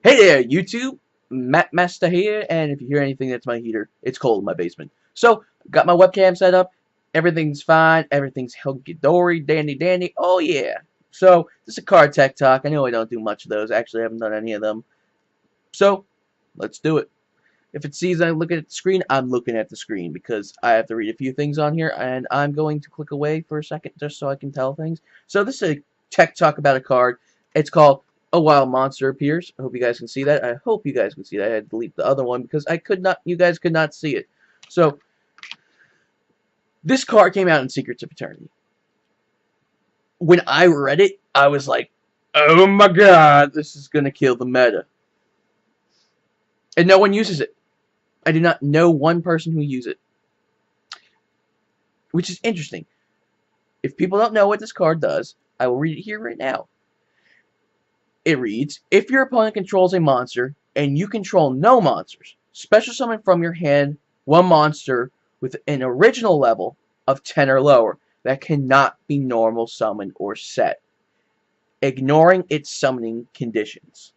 Hey there, YouTube. Matt Master here, and if you hear anything, that's my heater. It's cold in my basement. So, got my webcam set up. Everything's fine. Everything's hunky-dory, dandy-dandy. Oh, yeah. So, this is a card tech talk. I know I don't do much of those. Actually, I haven't done any of them. So, let's do it. If it sees I'm looking at the screen, I'm looking at the screen because I have to read a few things on here, and I'm going to click away for a second just so I can tell things. So, this is a tech talk about a card. It's called A Wild Monster Appears. I hope you guys can see that. I hope you guys can see that. I had to delete the other one because I could not. You guys could not see it. So, this card came out in Secrets of Eternity. When I read it, I was like, oh my god, this is going to kill the meta. And no one uses it. I do not know one person who uses it. Which is interesting. If people don't know what this card does, I will read it here right now. It reads, if your opponent controls a monster, and you control no monsters, special summon from your hand one monster with an original level of 10 or lower that cannot be normal summoned or set, ignoring its summoning conditions.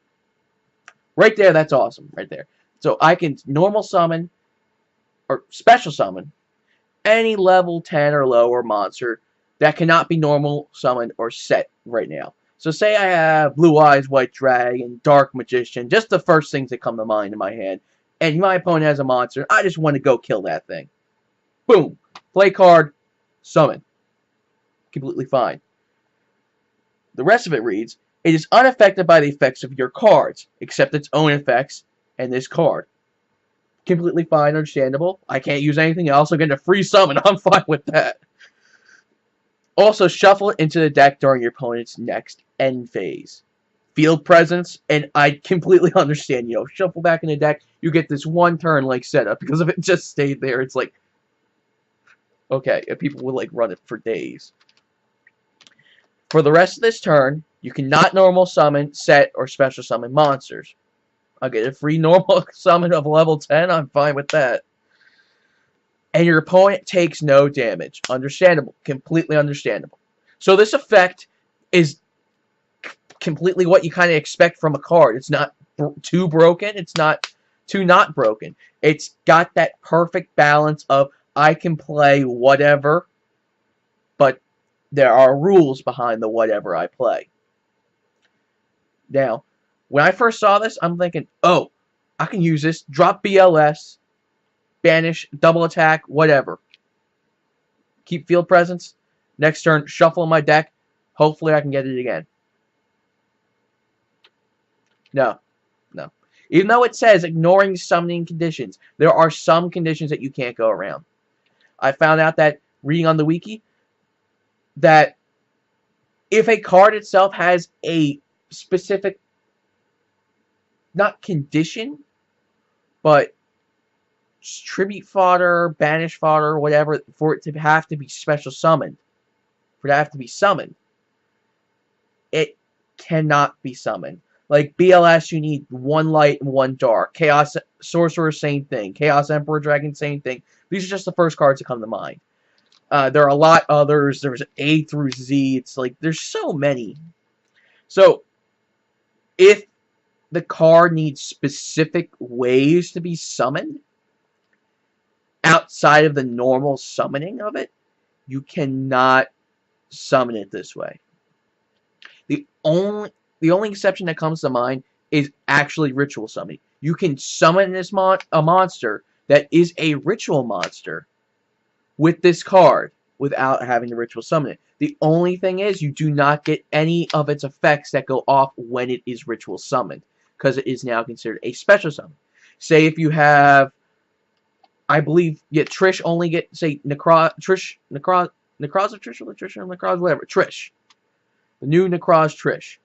Right there, that's awesome, right there. So I can normal summon, or special summon, any level 10 or lower monster that cannot be normal summoned or set right now. So say I have Blue Eyes, White Dragon, Dark Magician, just the first things that come to mind in my hand, and my opponent has a monster, I just want to go kill that thing. Boom. Play card, summon. Completely fine. The rest of it reads, it is unaffected by the effects of your cards, except its own effects and this card. Completely fine, understandable. I can't use anything else. I'm getting a free summon. I'm fine with that. Also, shuffle it into the deck during your opponent's next end phase. Field presence, and I completely understand, shuffle back in the deck, you get this one turn, setup, because if it just stayed there, it's like, okay, if people would, run it for days. For the rest of this turn, you cannot normal summon, set, or special summon monsters. I'll get a free normal summon of level 10, I'm fine with that. And your opponent takes no damage. Understandable. Completely understandable. So this effect is completely what you kind of expect from a card. It's not too broken. It's not too not broken. It's got that perfect balance of I can play whatever, but there are rules behind the whatever I play. Now, when I first saw this, I'm thinking, oh, I can use this, drop BLS, banish, double attack, whatever. Keep field presence. Next turn, shuffle my deck. Hopefully I can get it again. No. No. Even though it says ignoring summoning conditions, there are some conditions that you can't go around. I found out that, reading on the wiki, that if a card itself has a specific, not condition, but tribute fodder, banish fodder, whatever, for it to have to be special summoned, it cannot be summoned. Like BLS, you need one light and one dark. Chaos Sorcerer, same thing. Chaos Emperor Dragon, same thing. These are just the first cards that come to mind. There are a lot others. There's A through Z. It's like, there's so many. So, if the card needs specific ways to be summoned, outside of the normal summoning of it, you cannot summon it this way. The only exception that comes to mind is actually ritual summoning. You can summon this a monster that is a ritual monster with this card without having to ritual summon it. The only thing is you do not get any of its effects that go off when it is ritual summoned, because it is now considered a special summon. Say if you have, I believe, Trish only get, say, Necroz, whatever, Trish. The new Necroz Trish.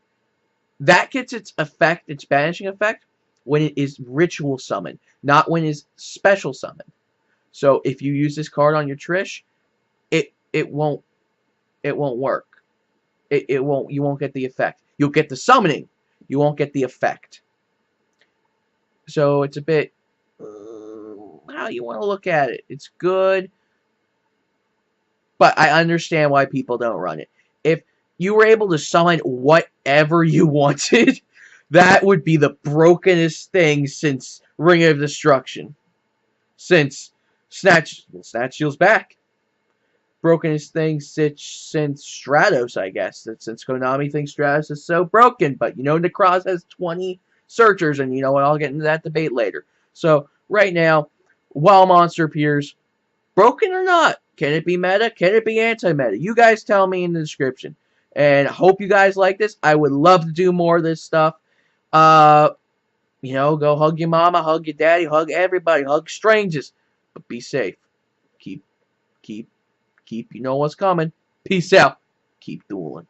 That gets its effect, its banishing effect, when it is ritual summoned, not when it is special summoned. So if you use this card on your Trish, it won't work. You won't get the effect. You'll get the summoning, you won't get the effect. So it's a bit, how you want to look at it. It's good, but I understand why people don't run it. If you were able to summon whatever you wanted, That would be the brokenest thing since Ring of Destruction. Since Snatch Shield's back. Brokenest thing since Stratos, I guess. Since Konami thinks Stratos is so broken. But you know Necroz has 20 searchers, and you know what, I'll get into that debate later. So right now, while Monster appears, broken or not, can it be meta? Can it be anti-meta? You guys tell me in the description. And I hope you guys like this. I would love to do more of this stuff. You know, go hug your mama, hug your daddy, hug everybody, hug strangers. But be safe. Keep, you know what's coming. Peace out. Keep dueling.